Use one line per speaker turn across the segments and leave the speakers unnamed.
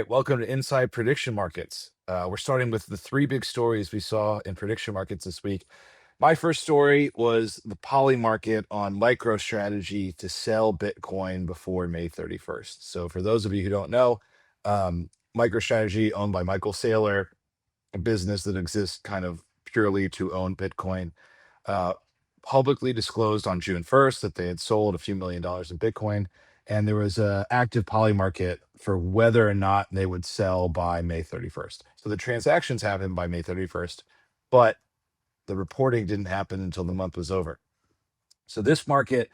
right, welcome to Inside Prediction Markets. We're starting with the three big stories we saw in prediction markets this week. My first story was the Polymarket on MicroStrategy to sell Bitcoin before May 31st. So, for those of you who don't know, MicroStrategy, owned by Michael Saylor, a business that exists kind of purely to own Bitcoin, uh, publicly disclosed on June 1st that they had sold a few $1 million in Bitcoin. And there was an active poly market for whether or not they would sell by May 31st. So the transactions happened by May 31st, but the reporting didn't happen until the month was over. So this market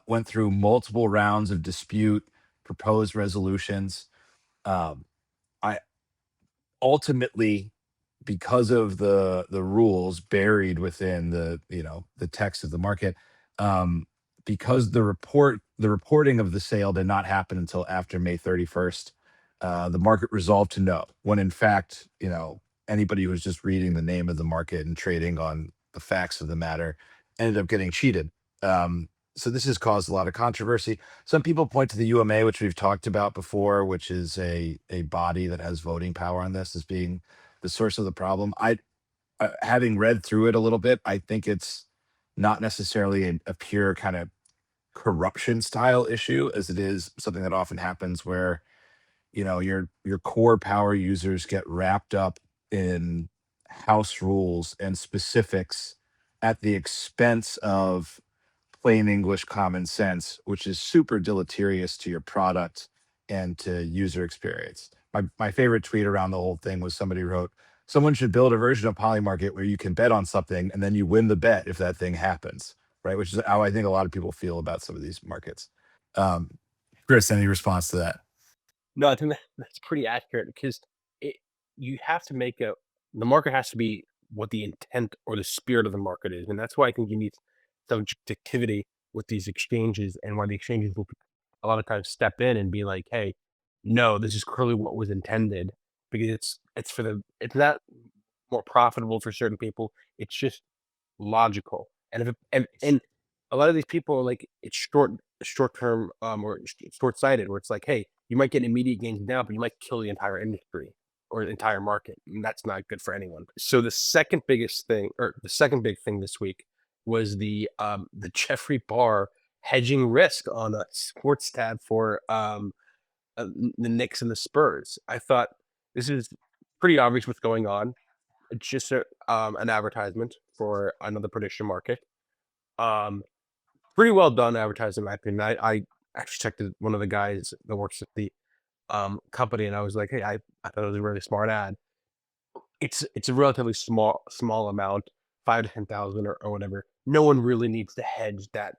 went through multiple rounds of dispute, proposed resolutions. Um, I ultimately, because of the rules buried within the text of the market, um, because the reporting of the sale did not happen until after May 31st, the market resolved to no, when in fact, anybody who was just reading the name of the market and trading on the facts of the matter ended up getting cheated. So this has caused a lot of controversy. Some people point to the UMA, which we've talked about before, which is a body that has voting power on this, as being the source of the problem. Having read through it a little bit, I think it's not necessarily a pure kind of corruption style issue, as it is something that often happens where your core power users get wrapped up in house rules and specifics at the expense of plain English common sense, which is super deleterious to your product and to user experience. My favorite tweet around the whole thing was somebody wrote, someone should build a version of Polymarket where you can bet on something and then you win the bet if that thing happens, right? Which is how I think a lot of people feel about some of these markets. Um, Chris, any response to that?
No, I think that's pretty accurate because it you have to make the market has to be what the intent or the spirit of the market is, and that's why I think you need subjectivity with these exchanges, and why the exchanges will a lot of times step in and be like, "Hey, no, this is clearly what was intended," because it's not more profitable for certain people. It's just logical, and if it, and a lot of these people are like it's short term or short sighted, where it's like, hey, you might get immediate gains now, but you might kill the entire industry or the entire market, and that's not good for anyone. So the second biggest thing, or the second big thing this week, was the Jeffrey Barr hedging risk on a sports tab for the Knicks and the Spurs. I thought this is pretty obvious what's going on. It's just an advertisement for another prediction market. Um, Pretty well done advertising, in my opinion. I actually checked with one of the guys that works at the company, and I was like, "Hey, I thought it was a really smart ad." It's a relatively small amount, 5 to 10,000 or whatever. No one really needs to hedge that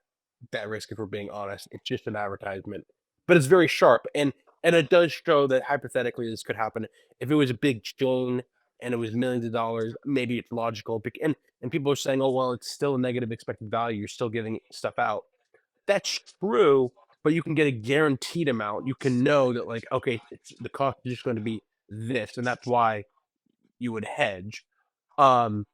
risk, if we're being honest. It's just an advertisement, but it's very sharp, and it does show that hypothetically this could happen. If it was a big chain and it was millions of dollars, maybe it's logical. And people are saying, "Oh well, it's still a negative expected value. You're still giving stuff out." That's true, but you can get a guaranteed amount. You can know that, like, okay, the cost is just going to be this, and that's why you would hedge. Um,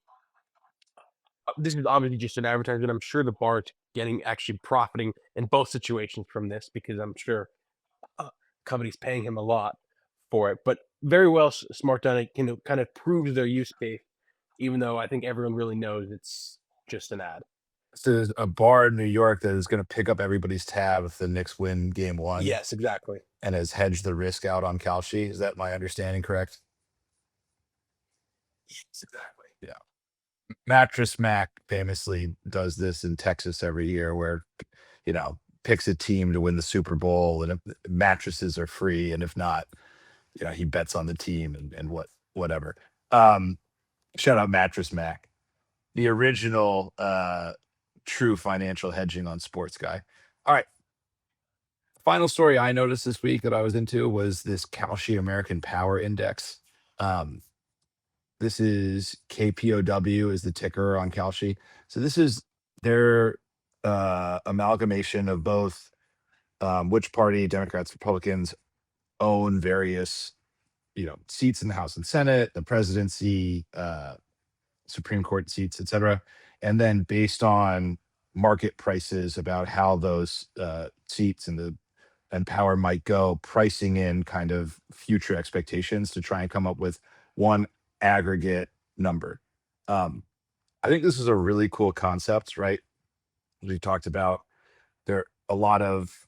this is obviously just an advertisement. I'm sure the bar is getting actually profiting in both situations from this, because I'm sure uh, companies paying him a lot for it. But very well smart done. It kind of proves their use case, even though I think everyone really knows it's just an ad.
This is a bar in New York that is going to pick up everybody's tab if the Knicks win game one
Yes, exactly.
and has hedged the risk out on Kalshi. Is that my understanding correct?
Yes, exactly.
Yeah. Mattress Mack famously does this in Texas every year where, picks a team to win the Super Bowl, and if mattresses are free, and if not, he bets on the team and whatever. Um, Shout out Mattress Mack, the original true financial hedging on sports guy. All right. Final story I noticed this week that I was into was this Kalshi American Power Index. Um, this is KPOW is the ticker on Kalshi. So this is their amalgamation of both which party, Democrats, Republicans, own various seats in the House and Senate, the presidency, Supreme Court seats, etc. And then based on market prices about how those seats in the and power might go, pricing in kind of future expectations to try and come up with one aggregate number. I think this is a really cool concept, right? We talked about there a lot of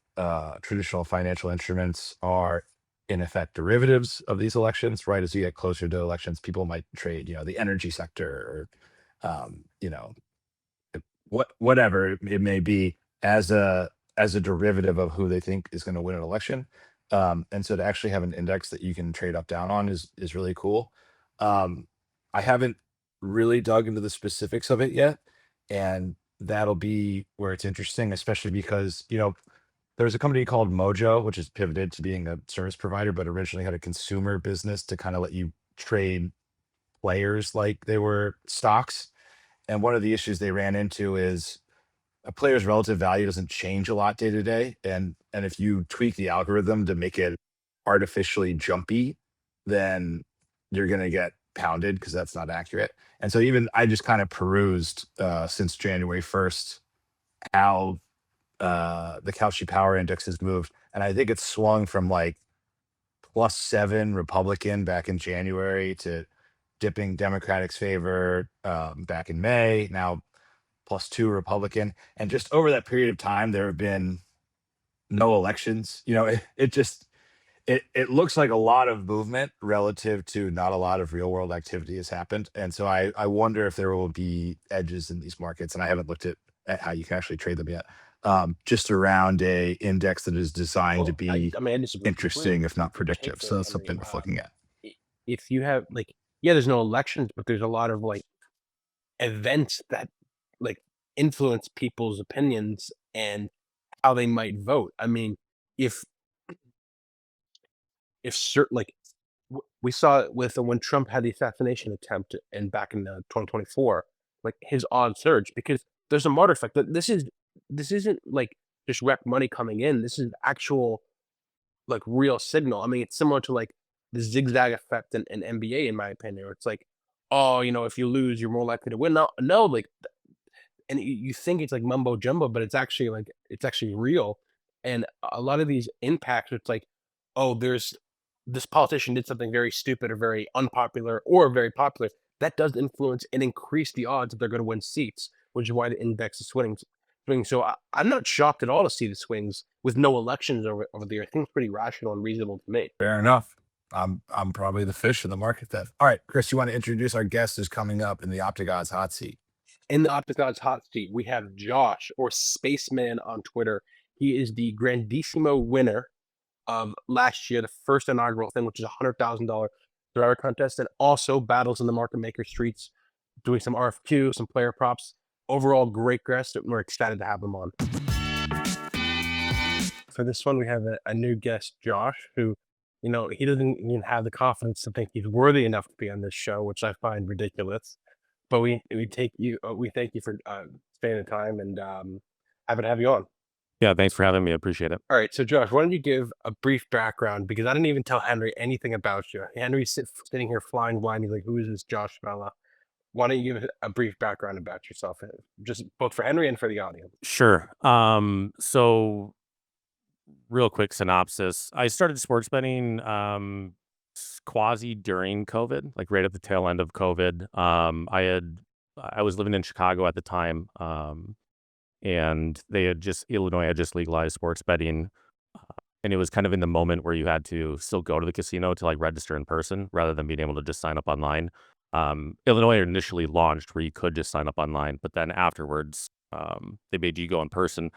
traditional financial instruments are in effect derivatives of these elections, right? As you get closer to elections, people might trade, the energy sector or, whatever it may be as a derivative of who they think is going to win an election. And so to actually have an index that you can trade up down on is really cool. I haven't really dug into the specifics of it yet, and that'll be where it's interesting, especially because there's a company called Mojo, which has pivoted to being a service provider, but originally had a consumer business to kind of let you trade players like they were stocks. And one of the issues they ran into is a player's relative value doesn't change a lot day to day. And if you tweak the algorithm to make it artificially jumpy, then you're gonna get pounded because that's not accurate. And so even I just kind of perused since January 1st how the Kalshi Power Index has moved. And I think it's swung from like +7 Republican back in January to dipping Democratic's favor back in May, now +2 Republican. And just over that period of time, there have been no elections. It looks like a lot of movement relative to not a lot of real world activity has happened. And so I wonder if there will be edges in these markets. And I haven't looked at how you can actually trade them yet. Just around a index that is designed to
Well,
be
I disagree
interesting,
completely
if not
with your take
predictive. So
there,
that's
Henry.
something worth looking at.
If you have yeah, there's no elections, but there's a lot of events that like influence people's opinions and how they might vote. I mean, if certain we saw it with when Trump had the assassination attempt and back in 2024, his odds surged because there's a martyr effect. That this isn't just rec money coming in. This is actual real signal. I mean, it's similar to the zigzag effect in NBA, in my opinion. Where it's oh, if you lose, you're more likely to win. No, and you think it's mumbo jumbo, but it's actually real. And a lot of these impacts, it's oh, there's this politician did something very stupid or very unpopular or very popular. That does influence and increase the odds that they're going to win seats, which is why the index is swinging. So I'm not shocked at all to see the swings with no elections over there. I think it's pretty rational and reasonable to me.
Fair enough. I'm probably the fish in the market then. All right, Chris, you want to introduce our guest who's coming up in the Optic Odds Hot Seat?
In the Optic Odds Hot Seat, we have Josh, or Spaceman on Twitter. He is the grandissimo winner of last year, the first inaugural thing, which is a $100,000 driver contest, and also battles in the market maker streets, doing some RFQs, some player props. Overall, great guest, and we're excited to have him on. For this one, we have a new guest, Josh, who, he doesn't even have the confidence to think he's worthy enough to be on this show, which I find ridiculous. But we thank you for spending the time and happy to have you on.
Yeah, thanks for having me. I appreciate it.
All right, so Josh, why don't you give a brief background, because I didn't even tell Henry anything about you. Henry's sitting here flying blind. He's like, "Who is this Josh fella?" Why don't you give a brief background about yourself, just both for Henry and for the audience?
Sure. So real quick synopsis. I started sports betting quasi during COVID, like right at the tail end of COVID. I was living in Chicago at the time. And Illinois had just legalized sports betting. And it was kind of in the moment where you had to still go to the casino to register in person rather than being able to just sign up online. Illinois initially launched where you could just sign up online, but then afterwards, they made you go in person.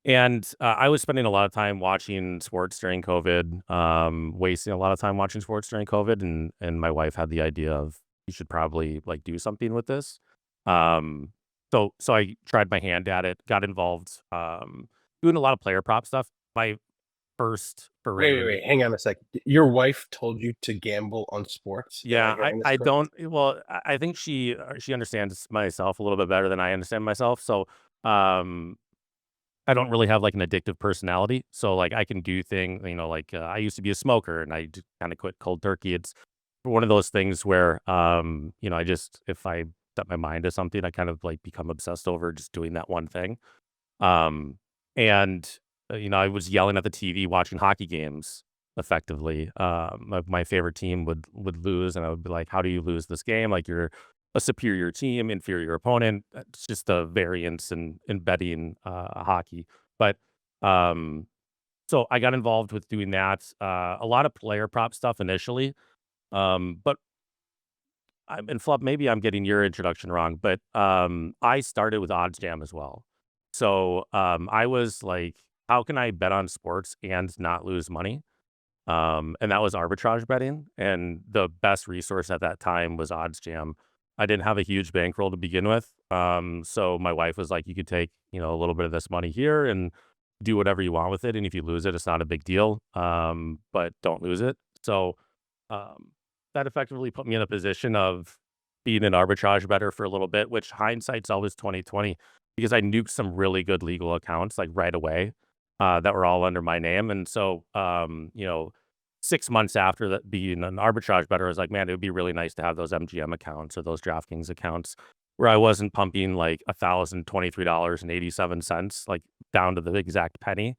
And I was spending a lot of time watching sports during COVID, wasting a lot of time watching sports during COVID, and my wife had the idea of you should probably do something with this. Um, so I tried my hand at it, got involved, doing a lot of player prop stuff. My first foray.
Wait, hang on a second. Your wife told you to gamble on sports?
Yeah, I don't. Well, I think she understands myself a little bit better than I understand myself. So, I don't really have an addictive personality. So I can do things. I used to be a smoker, and I kind of quit cold turkey. It's one of those things where I just, if I set my mind to something, I kind of become obsessed over just doing that one thing. And I was yelling at the TV watching hockey games effectively. My favorite team would lose, and I would be like, "How do you lose this game? Like you're a superior team, inferior opponent." It's just a variance in betting hockey. But um, so I got involved with doing that. A lot of player prop stuff initially. But and Flub, maybe I'm getting your introduction wrong, but I started with Odds Jam as well. So I was like, how can I bet on sports and not lose money? And that was arbitrage betting. And the best resource at that time was Odds Jam. I didn't have a huge bankroll to begin with. So my wife was like, you could take, a little bit of this money here and do whatever you want with it. And if you lose it, it's not a big deal. But don't lose it. So um, that effectively put me in a position of being an arbitrage better for a little bit, which hindsight's always 2020 because I nuked some really good legal accounts like right away that were all under my name. And so, 6 months after that being an arbitrage better, I was like, man, it would be really nice to have those MGM accounts or those DraftKings accounts where I wasn't pumping like $1,023.87, like down to the exact penny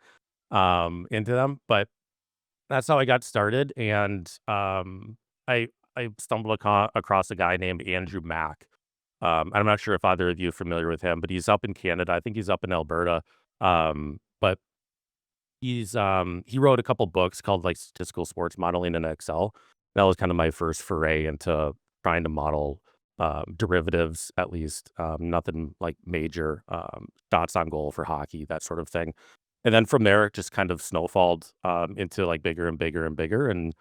into them. But that's how I got started, and, I stumbled across a guy named Andrew Mack. I'm not sure if either of you are familiar with him, but he's up in Canada. I think he's up in Alberta. But he wrote a couple books called, like, Statistical Sports Modeling in Excel. That was kind of my first foray into trying to model, derivatives, at least, nothing like major, shots on goal for hockey, that sort of thing. And then from there, it just kind of snowfalled, into, like, bigger and bigger and bigger, and,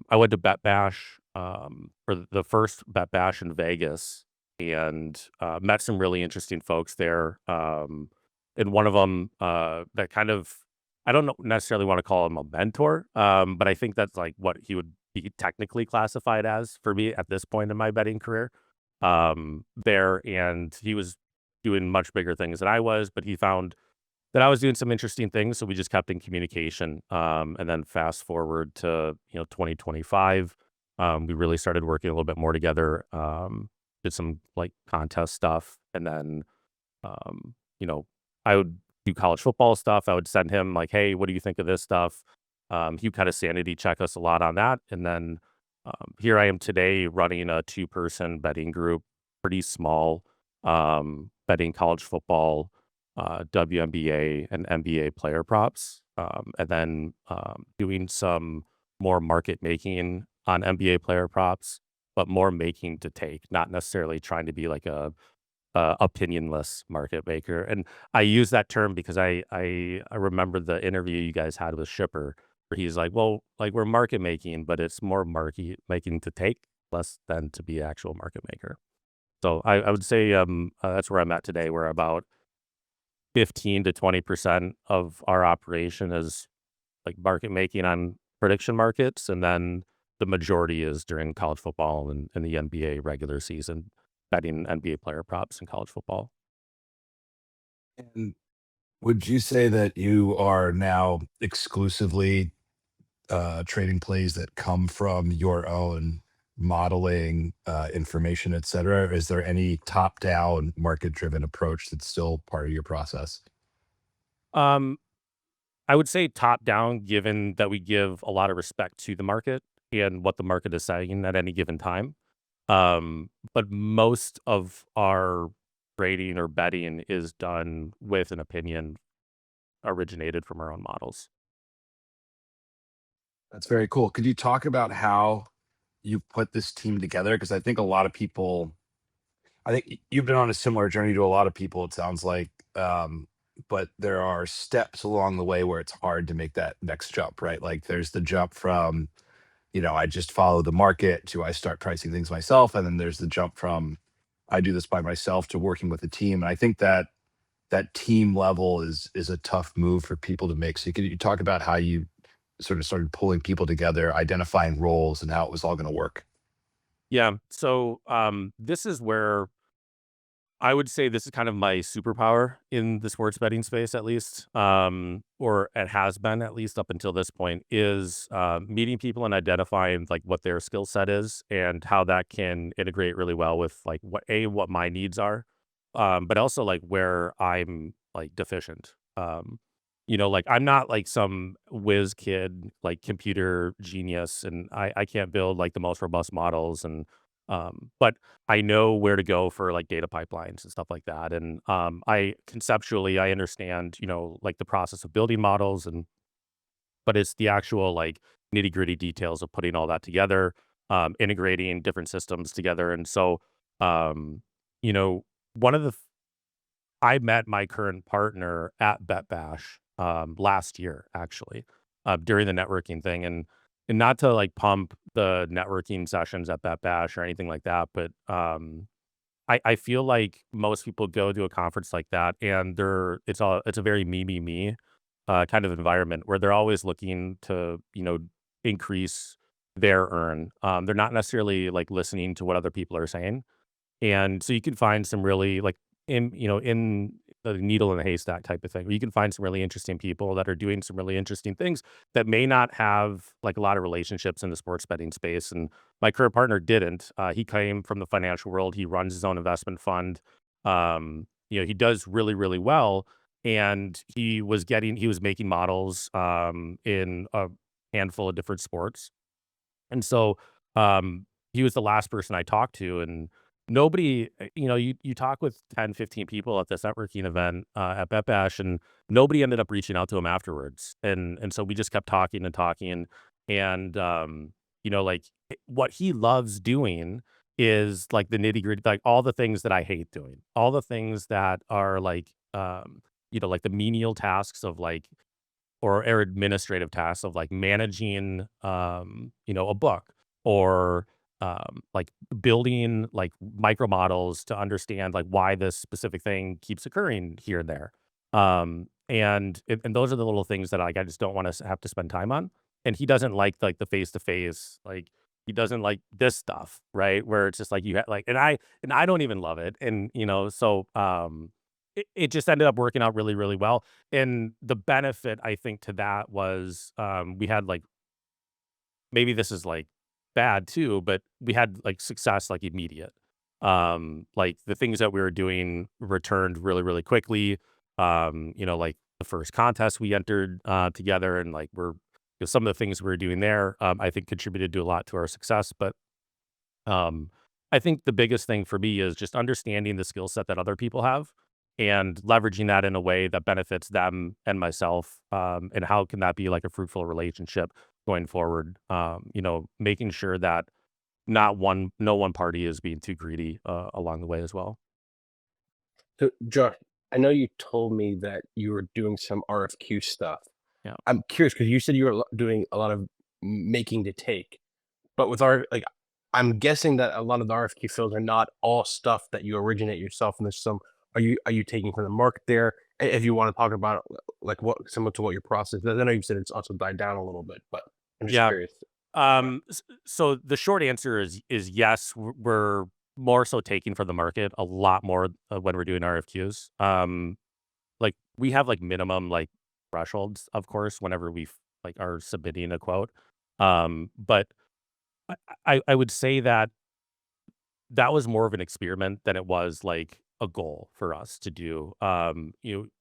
I went to BetBash, for the first BetBash in Vegas and, met some really interesting folks there, and one of them, that kind of I don't know necessarily wanna call him a mentor, but I think that's, like, what he would be technically classified as for me at this point in my betting career, there, and he was doing much bigger things than I was, but he found that I was doing some interesting things, so we just kept in communication. And then fast forward to 2025, we really started working a little bit more together. Did some like contest stuff, and then um, you know I would do college football stuff. I would send him like, "Hey, what do you think of this stuff?" He would kind of sanity check us a lot on that, and then here I am today running a two-person betting group, pretty small, betting college football, WNBA and NBA player props, and then doing some more market making on NBA player props, but more making to take, not necessarily trying to be like a opinionless market maker. And I use that term because I remember the interview you guys had with Shipper, where he's like, "Well, like we're market making, but it's more market making to take, less than to be actual market maker." So I would say that's where I'm at today. We're about 15 to 20% of our operation is like market making on prediction markets, and then the majority is during college football and the NBA regular season, betting NBA player props in college football.
And would you say that you are now exclusively trading plays that come from your own modeling, information, et cetera? Or is there any top-down, market-driven approach that's still part of your process?
Um, I would say top down, given that we give a lot of respect to the market and what the market is saying at any given time. But most of our trading or betting is done with an opinion originated from our own models.
That's very cool. Could you talk about how you put this team together? Because I think a lot of people I think you've been on a similar journey to a lot of people, it sounds like, but there are steps along the way where it's hard to make that next jump, right? Like, there's the jump from, I just follow the market to I start pricing things myself, and then there's the jump from I do this by myself to working with a team, and I think that that team level is a tough move for people to make. So could you talk about how you sort of started pulling people together, identifying roles, and how it was all gonna work?
Yeah. So this is where I would say this is kind of my superpower in the sports betting space, at least, or it has been at least up until this point, is meeting people and identifying like what their skill set is and how that can integrate really well with like what my needs are, but also like where I'm like deficient. like I'm not like some whiz kid, like computer genius, and I can't build like the most robust models but I know where to go for like data pipelines and stuff like that. And I conceptually I understand, like the process of building models but it's the actual like nitty gritty details of putting all that together, integrating different systems together. And so, um, you know, one of the I met my current partner at BetBash last year, actually, during the networking thing, and not to like pump the networking sessions at BetBash or anything like that, but I feel like most people go to a conference like that, and it's a very me kind of environment where they're always looking to increase their earn. They're not necessarily like listening to what other people are saying. And so you can find some really like in the needle in the haystack type of thing, where you can find some really interesting people that are doing some really interesting things that may not have like a lot of relationships in the sports betting space. And my current partner didn't. He came from the financial world. He runs his own investment fund. He does really, really well. And he was making models in a handful of different sports. And so, he was the last person I talked to, and nobody you talk with 10, 15 people at this networking event, at BetBash, and nobody ended up reaching out to him afterwards. And so we just kept talking and talking, and, like, what he loves doing is, like, the nitty-gritty, like, all the things that I hate doing, all the things that are, like the menial tasks of, like, or administrative tasks of like managing a book or like building like micro models to understand like why this specific thing keeps occurring here and there. And those are the little things that like I just don't want to have to spend time on. And he doesn't like the face to face, like he doesn't like this stuff, right? Where it's just like like and I don't even love it. And it just ended up working out really, really well. And the benefit, I think, to that was, we had, like maybe this is, like, bad too, but we had, like, success, like, immediate. Like, the things that we were doing returned really, really quickly. Like, the first contest we entered, together and, like, some of the things we were doing there, I think contributed to a lot to our success, but um, I think the biggest thing for me is just understanding the skill set that other people have and leveraging that in a way that benefits them and myself. And how can that be like a fruitful relationship going forward? Making sure that no one party is being too greedy along the way as well.
So, Josh, I know you told me that you were doing some RFQ stuff.
Yeah.
I'm curious because you said you were doing a lot of making to take, but with our like, I'm guessing that a lot of the RFQ fills are not all stuff that you originate yourself, and there's some. Are you taking from the market there? If you want to talk about like what similar to what your process is, I know you said it's also died down a little bit, but I'm just
Yeah.
curious.
So the short answer is yes, we're more so taking from the market a lot more when we're doing RFQs. Like we have like minimum like thresholds, of course, whenever like are submitting a quote. But I would say that that was more of an experiment than it was like a goal for us to do.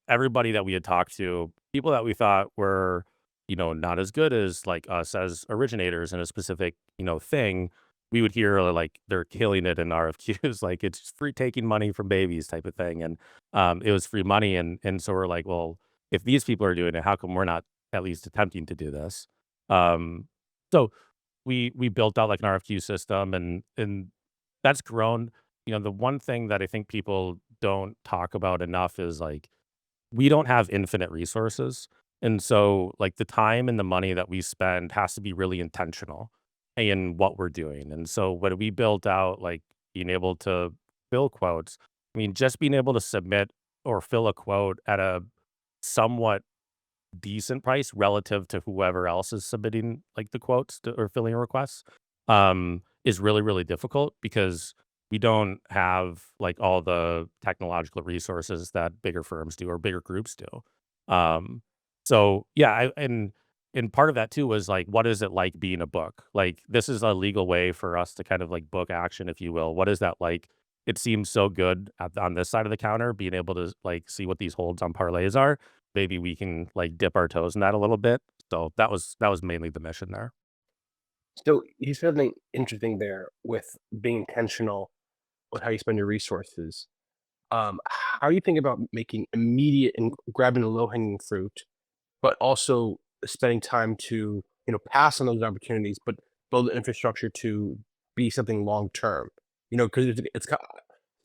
Everybody that we had talked to, people that we thought were, not as good as like us as originators in a specific, thing, we would hear like they're killing it in RFQs, like it's free taking money from babies type of thing. And it was free money. And so we're like, well, if these people are doing it, how come we're not at least attempting to do this? Um, so we built out like an RFQ system and that's grown. The one thing that I think people don't talk about enough is like we don't have infinite resources. And so like the time and the money that we spend has to be really intentional in what we're doing. And so when we built out like being able to fill quotes, I mean, just being able to submit or fill a quote at a somewhat decent price relative to whoever else is submitting like the quotes or filling requests is really, really difficult because we don't have like all the technological resources that bigger firms do or bigger groups do. So yeah, and part of that too was like, what is it like being a book? Like this is a legal way for us to kind of like book action, if you will. What is that like? It seems so good on this side of the counter, being able to like see what these holds on parlays are. maybe we can like dip our toes in that a little bit. So that was mainly the mission there.
So you said something interesting there with being intentional with how you spend your resources. How do you think about making immediate and grabbing the low hanging fruit, but also spending time to pass on those opportunities, but build the infrastructure to be something long term? Because it's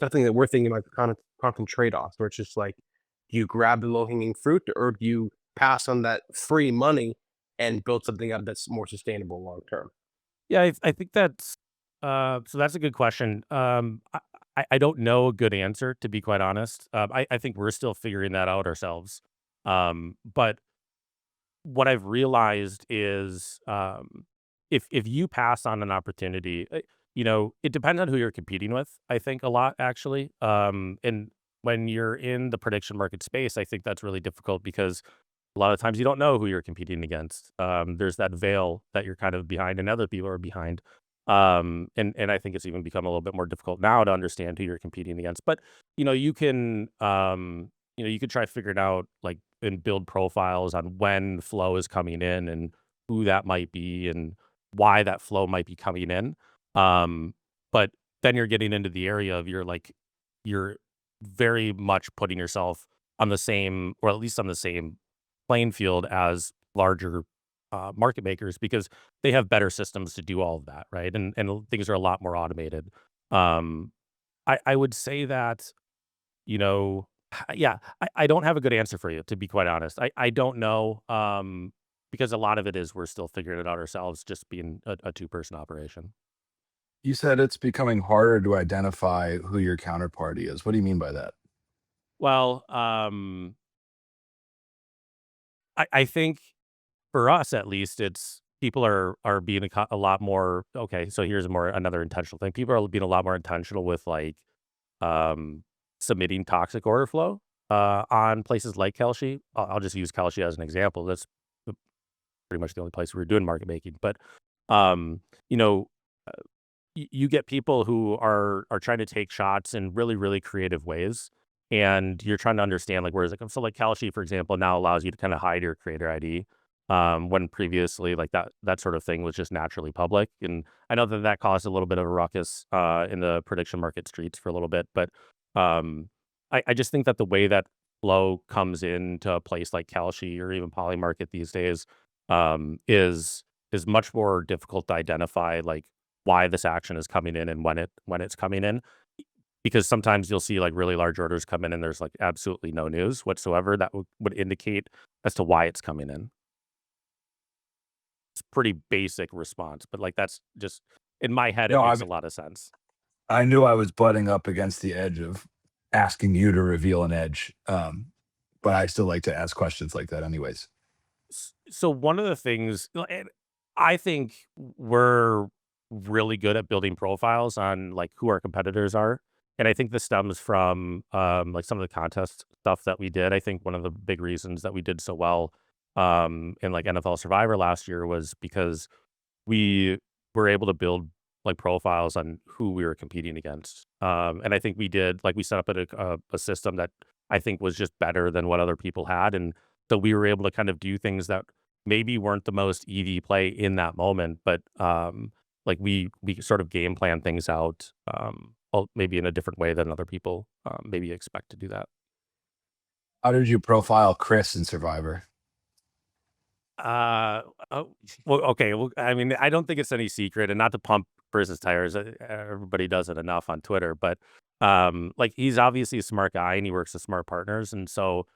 something that we're thinking about constant trade offs, where it's just like, do you grab the low hanging fruit, or do you pass on that free money and build something up that's more sustainable long term?
Yeah, I think that's so that's a good question. I don't know a good answer, to be quite honest. I think we're still figuring that out ourselves. But what I've realized is, if you pass on an opportunity, it depends on who you're competing with. I think a lot actually. And when you're in the prediction market space, I think that's really difficult because a lot of times you don't know who you're competing against. There's that veil that you're kind of behind, and other people are behind. And I think it's even become a little bit more difficult now to understand who you're competing against. But you could try figuring out like and build profiles on when flow is coming in and who that might be and why that flow might be coming in. But then you're getting into the area of you're very much putting yourself on the same, or at least on the same playing field as larger market makers, because they have better systems to do all of that, right? And things are a lot more automated. Um, I would say that, you know, yeah, I don't have a good answer for you, to be quite honest. I don't know, because a lot of it is we're still figuring it out ourselves, just being a two-person operation.
You said it's becoming harder to identify who your counterparty is. What do you mean by that?
Well, I think for us at least, it's people are being a lot more. Okay, so here's another intentional thing. People are being a lot more intentional with like um, submitting toxic order flow on places like Kalshi. I'll just use Kalshi as an example. That's pretty much the only place we're doing market making. But um, you know, you get people who are trying to take shots in really, really creative ways. And you're trying to understand like where is it come. So like Kalshi, for example, now allows you to kind of hide your creator ID. When previously like that sort of thing was just naturally public. And I know that caused a little bit of a ruckus in the prediction market streets for a little bit. But um I just think that the way that flow comes into a place like Kalshi or even Polymarket these days is much more difficult to identify like why this action is coming in and when it's coming in. Because sometimes you'll see like really large orders come in and there's like absolutely no news whatsoever that would indicate as to why it's coming in. It's pretty basic response, but like that's just in my head, it
No,
makes a lot of sense.
I knew I was butting up against the edge of asking you to reveal an edge, but I still like to ask questions like that anyways.
So one of the things, and I think we're really good at building profiles on like who our competitors are. And I think this stems from like some of the contest stuff that we did. I think one of the big reasons that we did so well in like NFL Survivor last year was because we were able to build like profiles on who we were competing against. And I think we did like we set up a system that I think was just better than what other people had, and so we were able to kind of do things that maybe weren't the most EV play in that moment, but like we sort of game plan things out, maybe in a different way than other people maybe expect to do that.
How did you profile Chris in Survivor?
Uh, oh, well, okay. Well, I mean, I don't think it's any secret, and not to pump Chris's tires. Everybody does it enough on Twitter, but like he's obviously a smart guy, and he works with smart partners, and so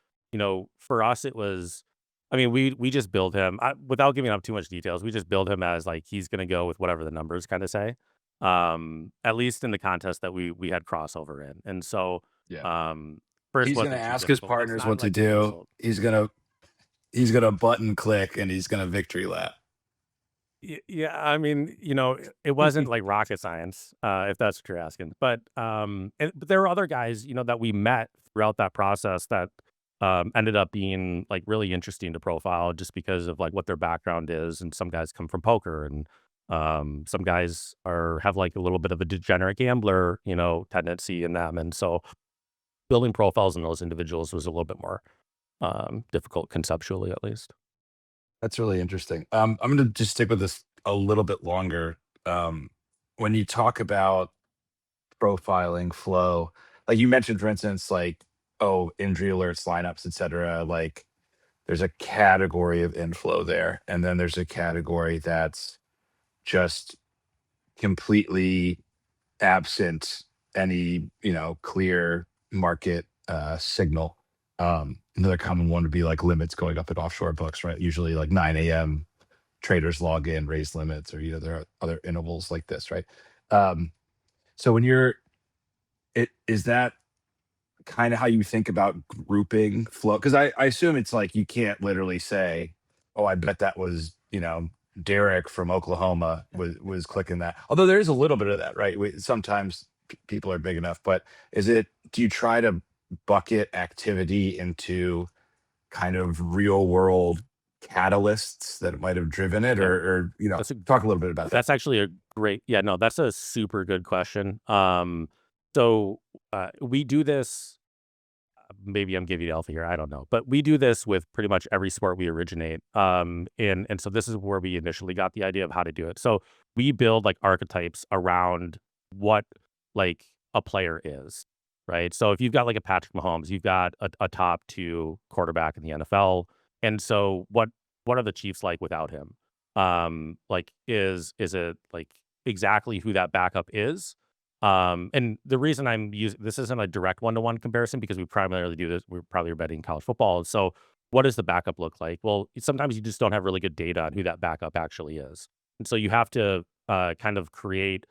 for us, it was. I mean, we just build him without giving up too much details. We just build him as like he's going to go with whatever the numbers kind of say. At least in the contest that we had crossover in, and so
Yeah.
first
He's gonna
wasn't too
ask his
difficult. It's
partners
not
what to
like an
do.
insult.
He's gonna button click and he's gonna victory lap.
Yeah, I mean, it wasn't like rocket science, if that's what you're asking. But there were other guys, that we met throughout that process that ended up being like really interesting to profile just because of like what their background is. And some guys come from poker, and some guys have like a little bit of a degenerate gambler, tendency in them. And so building profiles in those individuals was a little bit more difficult conceptually, at least.
That's really interesting. I'm going to just stick with this a little bit longer. When you talk about profiling flow, like you mentioned, for instance, like, oh, injury alerts, lineups, etc. Like, there's a category of inflow there, and then there's a category that's just completely absent any, clear market signal. Another common one would be like limits going up at offshore books, right? Usually like 9 a.m. traders log in, raise limits, or there are other intervals like this, right? Um, so when you're it is that kind of how you think about grouping flow? Because I assume it's like you can't literally say, "Oh, I bet that was Derek from Oklahoma was clicking that." Although there is a little bit of that, right? Sometimes people are big enough, but is it? Do you try to bucket activity into kind of real world catalysts that might have driven it,
Yeah,
or
that's a
talk a little bit about that?
that's actually a great. Yeah, no, that's a super good question. So we do this. Maybe I'm giving you alpha here. I don't know, but we do this with pretty much every sport we originate. And so this is where we initially got the idea of how to do it. So we build like archetypes around what like a player is, right? So if you've got like a Patrick Mahomes, you've got a top two quarterback in the NFL, and so what are the Chiefs like without him? Like is it like exactly who that backup is? And the reason I'm using this isn't a direct one-to-one comparison because we primarily do this. We're probably betting college football. So what does the backup look like? Well, sometimes you just don't have really good data on who that backup actually is. And so you have to kind of create,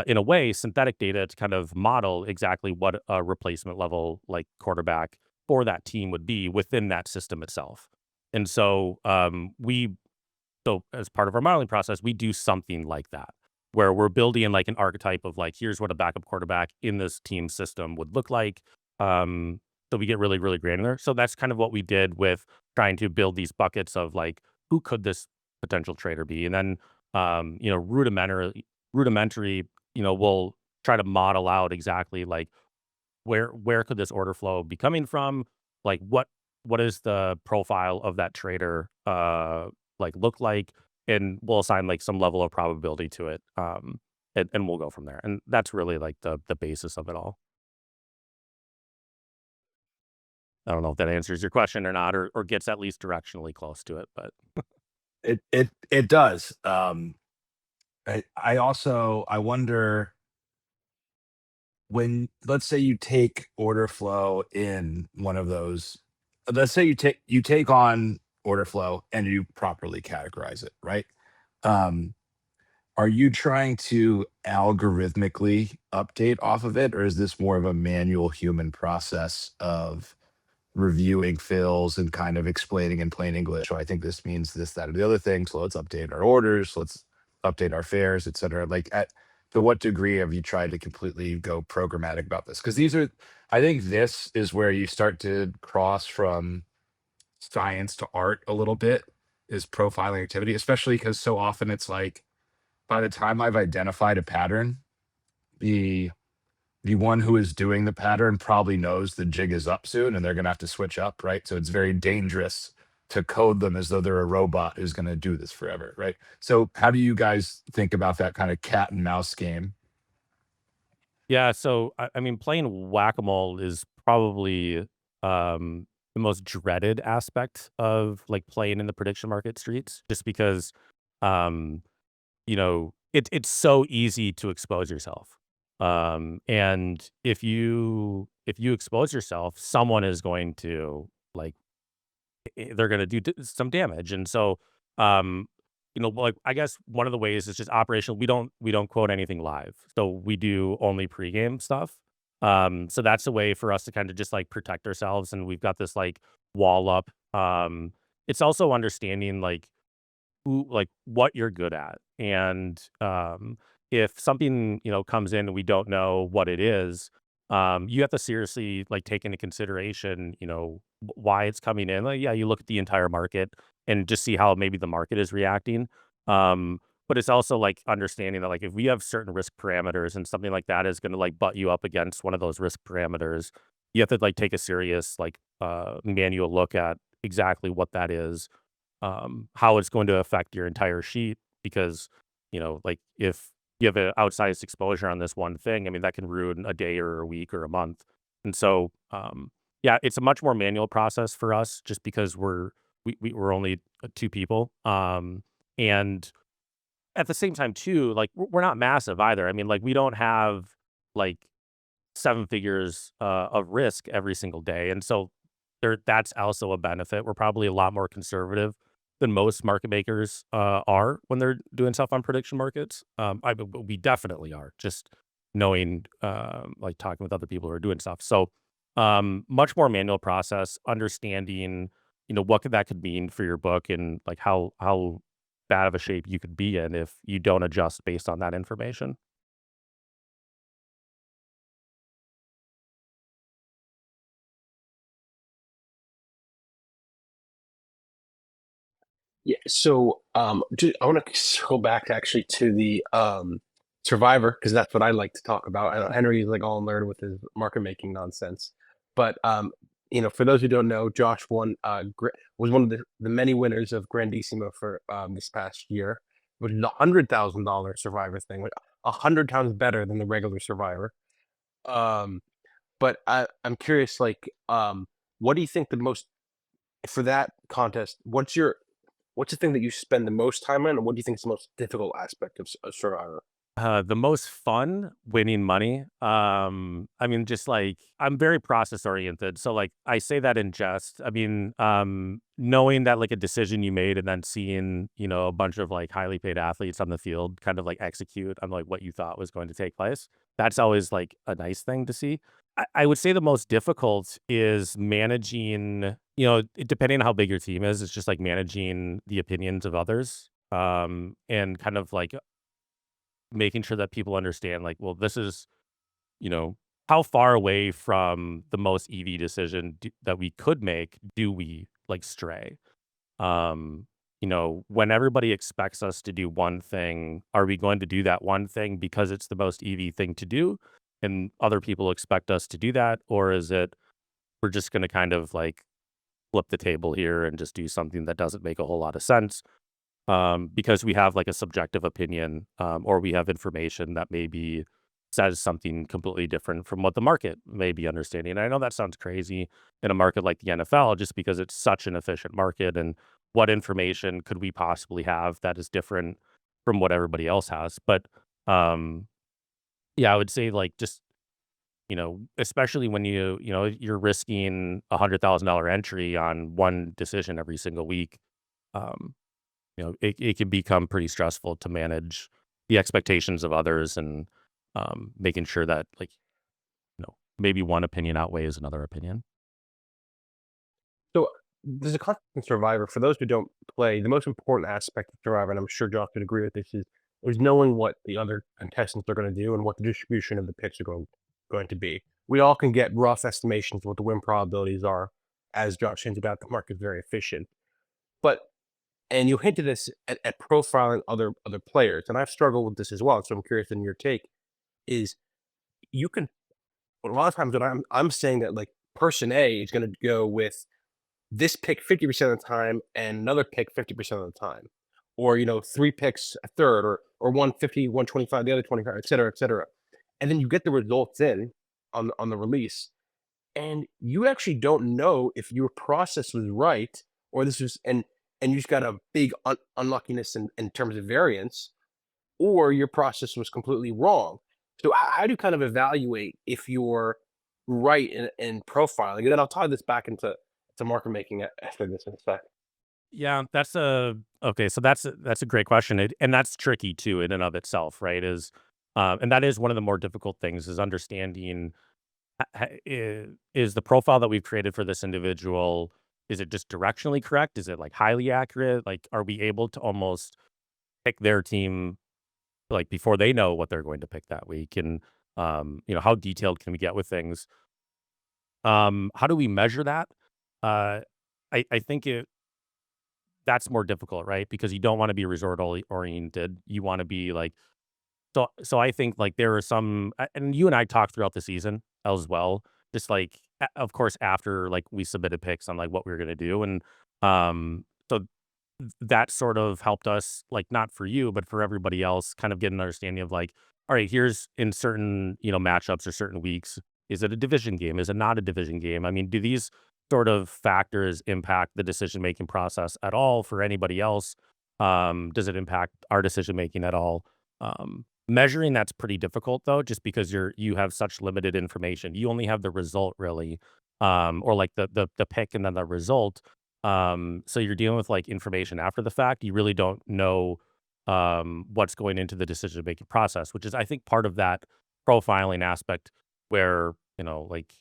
in a way, synthetic data to kind of model exactly what a replacement level like quarterback for that team would be within that system itself. And so so as part of our modeling process, we do something like that, where we're building in like an archetype of like, here's what a backup quarterback in this team system would look like. So we get really, really granular. So that's kind of what we did with trying to build these buckets of like, who could this potential trader be? And then, rudimentary, we'll try to model out exactly like where could this order flow be coming from? Like what is the profile of that trader like look like? And we'll assign like some level of probability to it. And we'll go from there. And that's really like the basis of it all. I don't know if that answers your question or not, or gets at least directionally close to it, but
It does. I also I wonder, when let's say you take order flow in one of those, let's say you take on order flow and you properly categorize it, right? um are you trying to algorithmically update off of it, or is this more of a manual human process of reviewing fills and kind of explaining in plain English? So I think this means this, that, or the other thing. So let's update our orders. Let's update our fares, et cetera. Like, to what degree have you tried to completely go programmatic about this? Because I think this is where you start to cross from science to art a little bit, is profiling activity, especially because so often it's like, by the time I've identified a pattern, the the one who is doing the pattern probably knows the jig is up soon and they're going to have to switch up, right? So it's very dangerous to code them as though they're a robot who's going to do this forever, right? So how do you guys think about that kind of cat and mouse game?
yeah. So I mean, playing whack a mole is probably the most dreaded aspect of like playing in the prediction market streets, just because um it's so easy to expose yourself. And if you expose yourself, someone is going to like they're going to do some damage. And so, um, like I guess one of the ways is just operational. We don't quote anything live, so we do only pregame stuff. So that's a way for us to kind of just like protect ourselves, and we've got this like wall up. It's also understanding like like what you're good at. And if something, comes in and we don't know what it is, you have to seriously like take into consideration, why it's coming in. Like, yeah, you look at the entire market and just see how maybe the market is reacting. But it's also like understanding that like if we have certain risk parameters and something like that is going to like butt you up against one of those risk parameters, you have to like take a serious like manual look at exactly what that is, how it's going to affect your entire sheet. Because, like if you have an outsized exposure on this one thing, I mean, that can ruin a day or a week or a month. And so, yeah, it's a much more manual process for us just because we're only two people. And at the same time too, like we're not massive either. I mean, like we don't have like seven figures of risk every single day. And so that's also a benefit. We're probably a lot more conservative than most market makers are when they're doing stuff on prediction markets. We definitely are, just knowing, like talking with other people who are doing stuff. So much more manual process, understanding, what that could mean for your book, and like how bad of a shape you could be in if you don't adjust based on that information.
Yeah. So, I want to circle back actually to the Survivor, because that's what I like to talk about. I know Henry's like all nerd with his market making nonsense, but for those who don't know, Josh was one of the many winners of Grandissimo for this past year, which is $100,000 Survivor thing, which 100 times better than the regular Survivor. Um, but I'm curious, like, what do you think the most for that contest? What's the thing that you spend the most time on, and what do you think is the most difficult aspect of Survivor?
The most fun winning money. I mean, just like I'm very process oriented. So like I say that in jest. I mean, knowing that like a decision you made and then seeing, a bunch of like highly paid athletes on the field kind of like execute on like what you thought was going to take place. That's always like a nice thing to see. I would say the most difficult is managing, depending on how big your team is, it's just like managing the opinions of others. And kind of like making sure that people understand, like, well, this is, you know, how far away from the most EV decision that we could make do we like stray? Um, when everybody expects us to do one thing, are we going to do that one thing because it's the most EV thing to do, and other people expect us to do that, or is it we're just going to kind of like flip the table here and just do something that doesn't make a whole lot of sense? Because we have like a subjective opinion, or we have information that maybe says something completely different from what the market may be understanding. And I know that sounds crazy in a market like the NFL, just because it's such an efficient market. And what information could we possibly have that is different from what everybody else has? But um, yeah, I would say like just, especially when you're risking $100,000 entry on one decision every single week. Um, it can become pretty stressful to manage the expectations of others, and making sure that like, maybe one opinion outweighs another opinion.
So there's a concept in Survivor. For those who don't play, the most important aspect of Survivor, and I'm sure Josh would agree with this, is knowing what the other contestants are going to do and what the distribution of the picks are going to be. We all can get rough estimations of what the win probabilities are. As Josh hinted about, the market is very efficient. But and you hinted this at profiling other players, and I've struggled with this as well. So I'm curious in your take. Is you can a lot of times when I'm saying that like person A is going to go with this pick 50% of the time and another pick 50% of the time. Or, three picks a third, or 150, 125, the other 25, et cetera, et cetera. And then you get the results in on the release. And you actually don't know if your process was right, or this was and you just got a big unluckiness in terms of variance, or your process was completely wrong. So how do you kind of evaluate if you're right in profiling? And then I'll tie this back into market making after this in a sec.
Yeah, that's a okay. So that's a great question, and that's tricky too in and of itself, right? And that is one of the more difficult things is understanding, is the profile that we've created for this individual, is it just directionally correct? Is it like highly accurate? Like, are we able to almost pick their team like before they know what they're going to pick that week? And how detailed can we get with things? How do we measure that? Uh, I think that's more difficult, right? Because you don't want to be resort oriented. You want to be like, so I think like there are some, and you and I talked throughout the season as well. Just like of course, after like we submitted picks on like what we were gonna do, and so that sort of helped us, like not for you, but for everybody else, kind of get an understanding of like, all right, here's in certain matchups or certain weeks, is it a division game? Is it not a division game? I mean, do these sort of factors impact the decision making process at all for anybody else? Does it impact our decision making at all? Measuring that's pretty difficult though, just because you have such limited information. You only have the result really, or like the pick and then the result. So you're dealing with like information after the fact. You really don't know what's going into the decision making process, which is I think part of that profiling aspect where like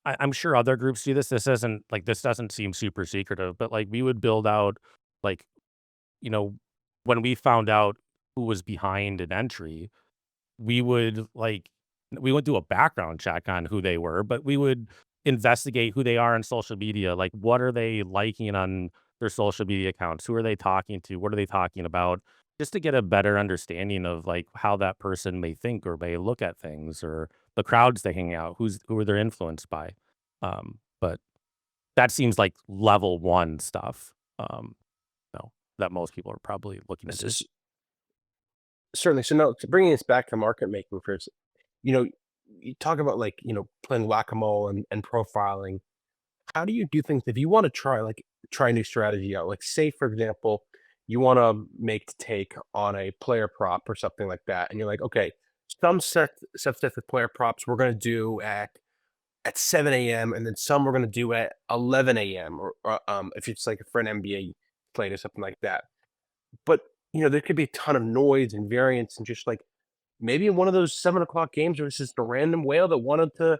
I'm sure other groups do this. This doesn't seem super secretive, but like we would build out like you know when we found out who was behind an entry, we would we would do a background check on who they were, but we would investigate who they are on social media. Like, what are they liking on their social media accounts? Who are they talking to? What are they talking about? Just to get a better understanding of like how that person may think or may look at things or the crowds they hang out, who are they influenced by. But that seems like level one stuff. No, that most people are probably looking
This
into.
is certainly. So now, to bringing this back to market making first, you know, you talk about like playing whack-a-mole and profiling. How do you do things if you want to try a new strategy out? Like, say for example, you want to make the take on a player prop or something like that, and you're like, okay, some sets of player props we're going to do at 7 a.m. and then some we're going to do at 11 a.m. or if it's like for an NBA play or something like that. But there could be a ton of noise and variance and just like maybe in one of those 7 o'clock games, there was just a random whale that wanted to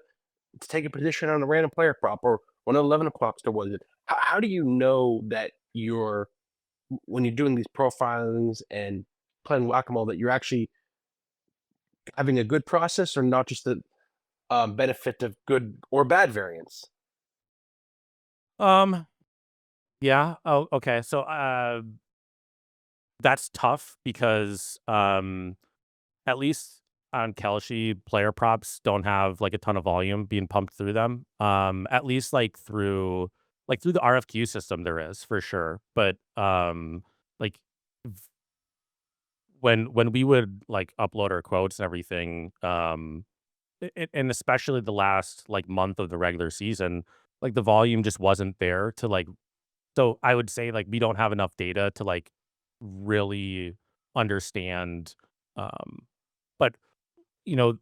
take a position on a random player prop, or one of the 11 o'clocks there was it. How do you know that when you're doing these profilings and playing whack-a-mole that you're actually having a good process or not just the benefit of good or bad variance?
Um, yeah. Oh, okay. So, that's tough because, at least on Kalshi, player props don't have like a ton of volume being pumped through them. At least like through the RFQ system, there is for sure. But like v- when we would like upload our quotes and everything, and especially the last like month of the regular season, like the volume just wasn't there to like. So I would say like we don't have enough data to like really understand. Um, but you know,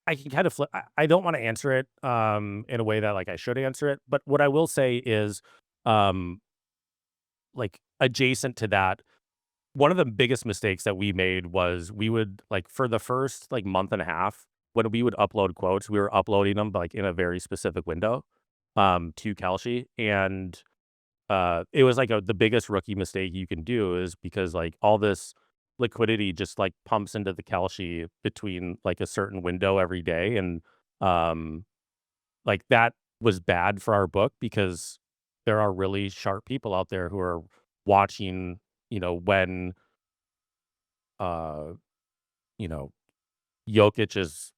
I can kind of flip. I don't want to answer it in a way that like I should answer it. But what I will say is, um, like adjacent to that, one of the biggest mistakes that we made was we would like for the first like month and a half when we would upload quotes, we were uploading them like in a very specific window to Kalshi, and it was like the biggest rookie mistake you can do is because like all this liquidity just like pumps into the Kalshi between like a certain window every day. And um, like that was bad for our book because there are really sharp people out there who are watching, when, uh, you know, Jokic is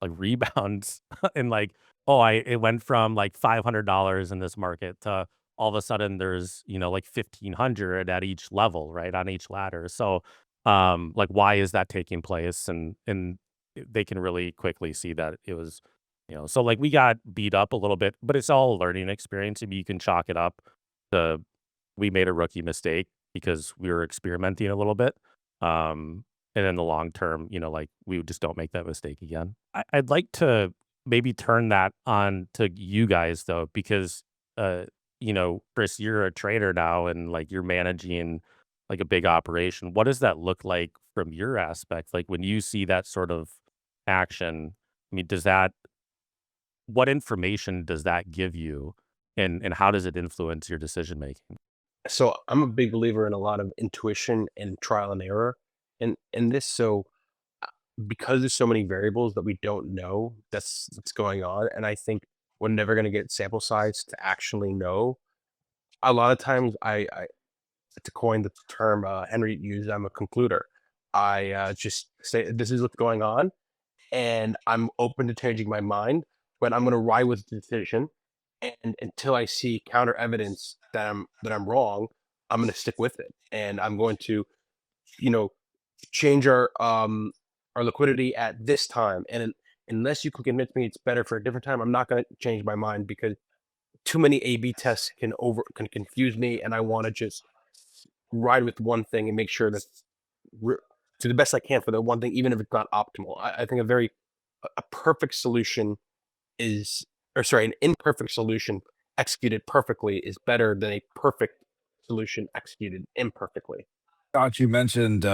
like rebounds and like, oh, it went from like $500 in this market to all of a sudden there's, like 1,500 at each level, right? On each ladder. So, like, why is that taking place? And they can really quickly see that it was, so like we got beat up a little bit, but it's all a learning experience. I mean, you can chalk it up to we made a rookie mistake because we were experimenting a little bit. Um, and in the long term, like we just don't make that mistake again. I'd like to maybe turn that on to you guys though, because Chris, you're a trader now and like you're managing like a big operation. What does that look like from your aspect? Like when you see that sort of action, I mean, what information does that give you and how does it influence your decision making?
So I'm a big believer in a lot of intuition and trial and error in this. So because there's so many variables that we don't know that's going on, and I think we're never going to get sample size to actually know. A lot of times, I to coin the term Henry used, I'm a concluder. I just say this is what's going on, and I'm open to changing my mind. but I'm going to ride with the decision, and until I see counter evidence that I'm wrong, I'm going to stick with it, and I'm going to, you know, change our liquidity at this time. And unless you can convince me it's better for a different time, I'm not going to change my mind, because too many A/B tests can confuse me, and I want to just ride with one thing and make sure that to the best I can for the one thing, even if it's not optimal. I think a perfect solution is, or sorry, an imperfect solution executed perfectly is better than a perfect solution executed imperfectly.
Scott, you mentioned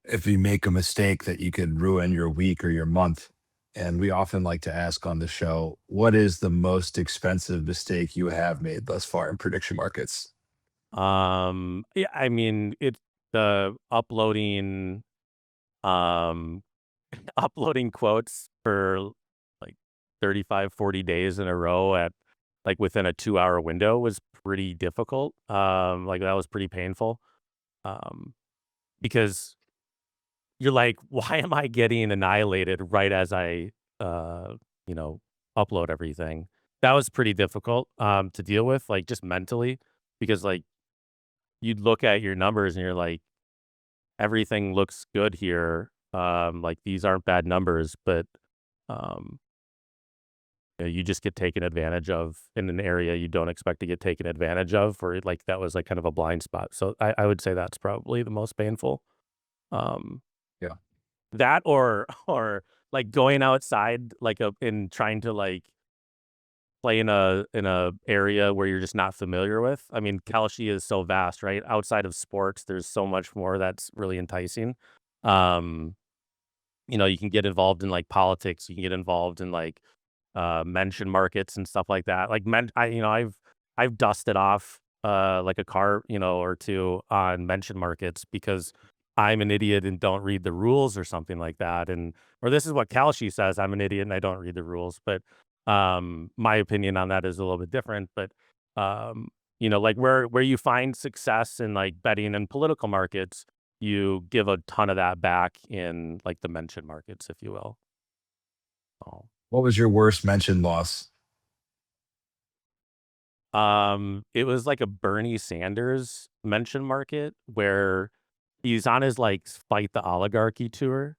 if you make a mistake that you could ruin your week or your month. And we often like to ask on the show, what is the most expensive mistake you have made thus far in prediction markets?
Yeah, I mean, it's the uploading um uploading quotes for like 35, 40 days in a row at like within a 2-hour window was pretty difficult. Like that was pretty painful. Um, because you're like, why am I getting annihilated right as I uh, you know, upload everything? That was pretty difficult to deal with, like just mentally, because like you'd look at your numbers and you're like, everything looks good here. Like these aren't bad numbers, but um, you just get taken advantage of in an area you don't expect to get taken advantage of, or like that was like kind of a blind spot. So I would say that's probably the most painful. Um,
Yeah.
that or like going outside like and trying to like play in a area where you're just not familiar with. I mean, Kalshi is so vast, right? Outside of sports, there's so much more that's really enticing. Um, you can get involved in like politics, you can get involved in like mention markets and stuff like that. Like I've dusted off like a car, or two on mention markets because I'm an idiot and don't read the rules or something like that. Or this is what Kalshi says, I'm an idiot and I don't read the rules. But my opinion on that is a little bit different. But um, like where you find success in like betting in political markets, you give a ton of that back in like the mention markets, if you will. Oh.
What was your worst mention loss?
It was like a Bernie Sanders mention market where he's on his like Fight the Oligarchy tour,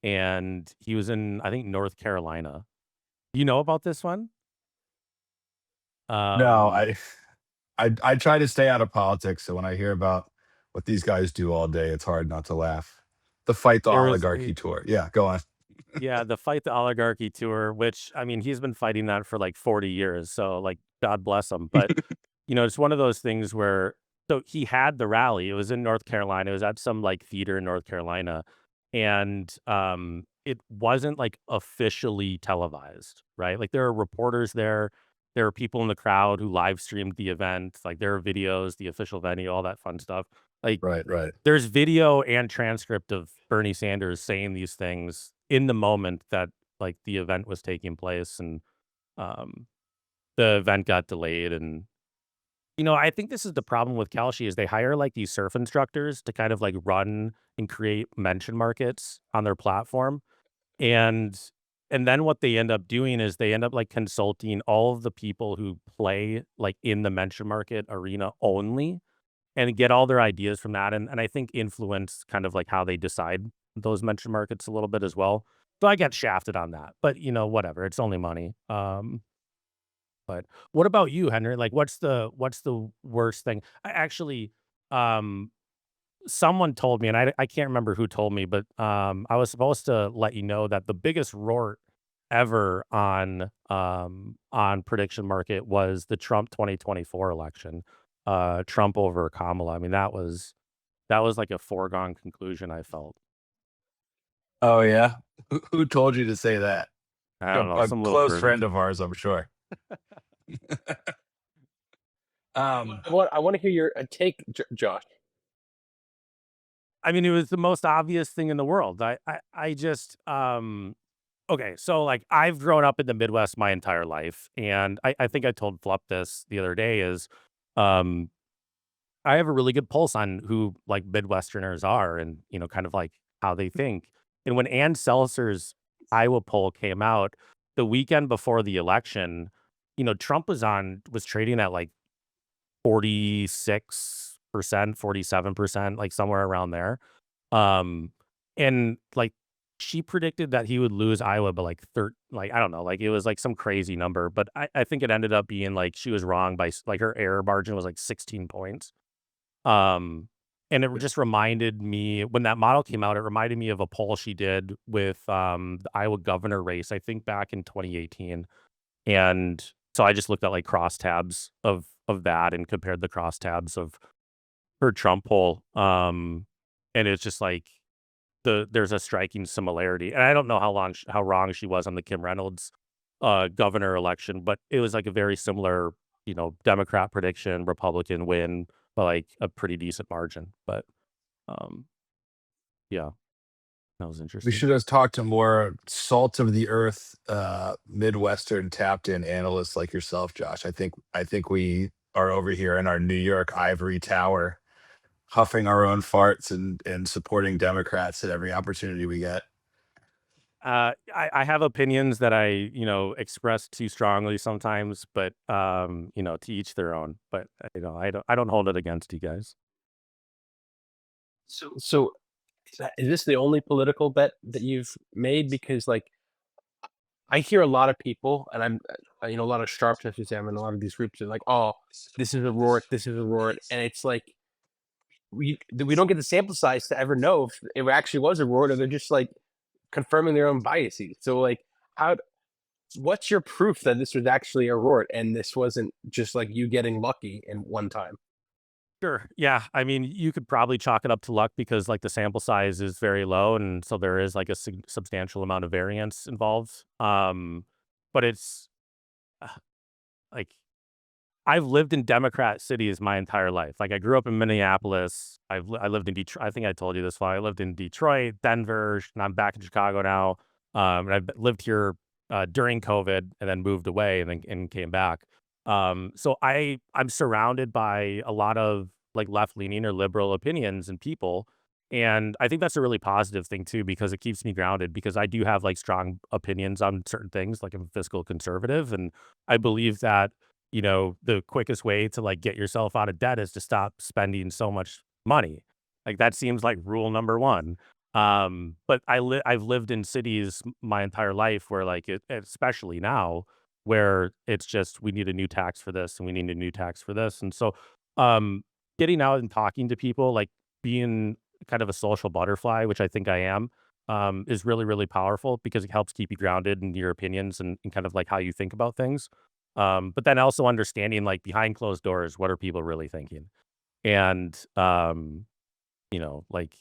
and he was in, I think, North Carolina. You know about this one?
No,
Um,
I try to stay out of politics, so when I hear about what these guys do all day, it's hard not to laugh. The Fight the
there was
Oligarchy tour. Yeah, go on.
Yeah, the Fight the Oligarchy tour, which I mean, he's been fighting that for like 40 years. So like God bless him. But it's one of those things where so he had the rally. It was in North Carolina. It was at some like theater in North Carolina. And it wasn't like officially televised, right? Like there are reporters there. There are people in the crowd who live streamed the event. Like there are videos, the official venue, all that fun stuff. Like
Right, right.
there's video and transcript of Bernie Sanders saying these things in the moment that like the event was taking place, and um, the event got delayed. And I think this is the problem with Kalshi is they hire like these surf instructors to kind of like run and create mention markets on their platform, and then what they end up doing is they end up like consulting all of the people who play like in the mention market arena only and get all their ideas from that, and I think influence kind of like how they decide those mention markets a little bit as well. So I get shafted on that, but whatever. It's only money. But what about you, Henry? Like, what's the worst thing? I actually, um, someone told me, and I can't remember who told me, but I was supposed to let you know that the biggest rort ever on prediction market was the Trump 2024 election. Trump over Kamala. I mean, that was like a foregone conclusion, I felt.
Oh yeah. Who told you to say that?
I don't know,
A
some little
close
pervert.
friend of ours, I'm sure. Um,
I want to hear your take, Josh.
I mean, it was the most obvious thing in the world. I just okay, so like I've grown up in the Midwest my entire life, and I think I told Flup this the other day is um I have a really good pulse on who like Midwesterners are and kind of like how they think. And when Ann Seltzer's Iowa poll came out, the weekend before the election, Trump was trading at like 46%, 47%, like somewhere around there. Um, and like she predicted that he would lose Iowa, but like I don't know, like it was like some crazy number, but I think it ended up being like she was wrong by like her error margin was like 16 points. Um, and it just reminded me when that model came out, it reminded me of a poll she did with the Iowa governor race, I think back in 2018. And so I just looked at like crosstabs of that and compared the crosstabs of her Trump poll. And it's just like there's a striking similarity. And I don't know how wrong she was on the Kim Reynolds governor election, but it was like a very similar, Democrat prediction, Republican win, but like a pretty decent margin. But um yeah, that was
We
interesting.
should have talked to more salt of the earth, Midwestern tapped in analysts like yourself, Josh. I think we are over here in our New York ivory tower, huffing our own farts and supporting Democrats at every opportunity we get.
I have opinions that I, express too strongly sometimes, but to each their own. But I don't hold it against you guys.
So is this the only political bet that you've made? Because like I hear a lot of people, and a lot of sharp testers I'm in a lot of these groups are like, oh, this is a roar, this is a roar, and it's like we don't get the sample size to ever know if it actually was a roar, or they're just like confirming their own biases. So like, how? What's your proof that this was actually a roar and this wasn't just like you getting lucky in one time?
Sure. Yeah. I mean, you could probably chalk it up to luck because like the sample size is very low, and so there is like a substantial amount of variance involved. But it's uh, like I've lived in Democrat cities my entire life. Like I grew up in Minneapolis. I lived in Detroit. I think I told you this one. I lived in Detroit, Denver, and I'm back in Chicago now. And I've lived here during COVID, and then moved away, and then came back. So I'm surrounded by a lot of like left leaning or liberal opinions and people. And I think that's a really positive thing too, because it keeps me grounded because I do have like strong opinions on certain things. Like I'm a fiscal conservative, and I believe that the quickest way to like get yourself out of debt is to stop spending so much money. Like that seems like rule number one. But I've lived in cities my entire life where like especially now where it's just we need a new tax for this and we need a new tax for this. And so um getting out and talking to people, like being kind of a social butterfly, which I think I am, is really, really powerful because it helps keep you grounded in your opinions and kind of like how you think about things. But then also understanding like behind closed doors, what are people really thinking? And like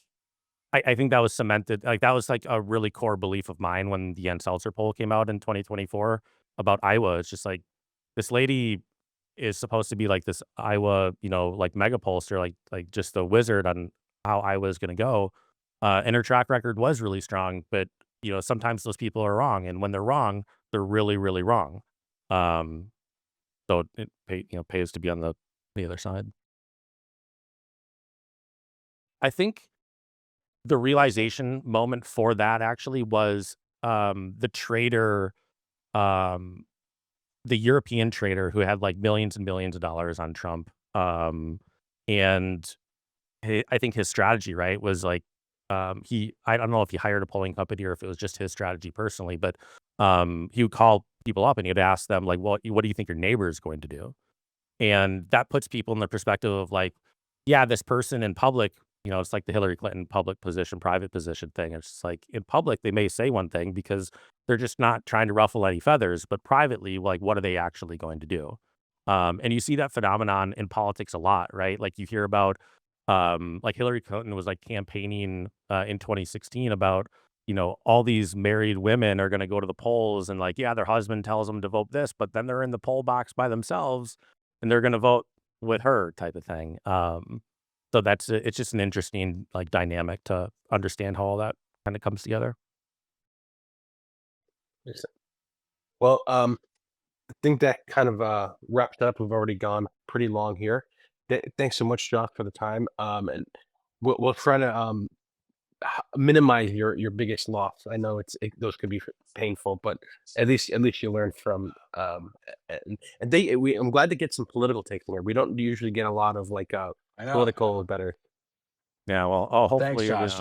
I think that was cemented. Like that was like a really core belief of mine when the Yen Seltzer poll came out in 2024 about Iowa. It's just like this lady is supposed to be like this Iowa, like mega pollster, like just a wizard on how Iowa is going to go. And her track record was really strong, but sometimes those people are wrong, and when they're wrong, they're really, really wrong. Um, so pays to be on the other side. I think the realization moment for that actually was the trader, um, the European trader who had like millions and millions of dollars on Trump. And I think his strategy, right, was like I don't know if he hired a polling company or if it was just his strategy personally, but he would call people up and he'd ask them like, what do you think your neighbor is going to do? And that puts people in the perspective of like, yeah, this person in public, it's like the Hillary Clinton public position, private position thing. It's just like in public, they may say one thing because they're just not trying to ruffle any feathers, but privately, like, what are they actually going to do? And you see that phenomenon in politics a lot, right? Like you hear about, like Hillary Clinton was like campaigning in 2016 about, all these married women are going to go to the polls and like, yeah, their husband tells them to vote this, but then they're in the poll box by themselves and they're gonna vote with her type of thing. So it's just an interesting, like, dynamic to understand how all that kinda comes together.
Yes. Well, I think that kind of wraps up. We've already gone pretty long here. Thanks so much, Josh, for the time. And we'll try to minimize your biggest loss. I know those could be painful, but at least you learn from. I'm glad to get some political takes in here. We don't usually get a lot of like
I know.
political better.
Yeah, well,
Thanks,
hopefully,
Josh.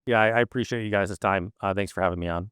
yeah, I appreciate you guys' time. Thanks for having me on.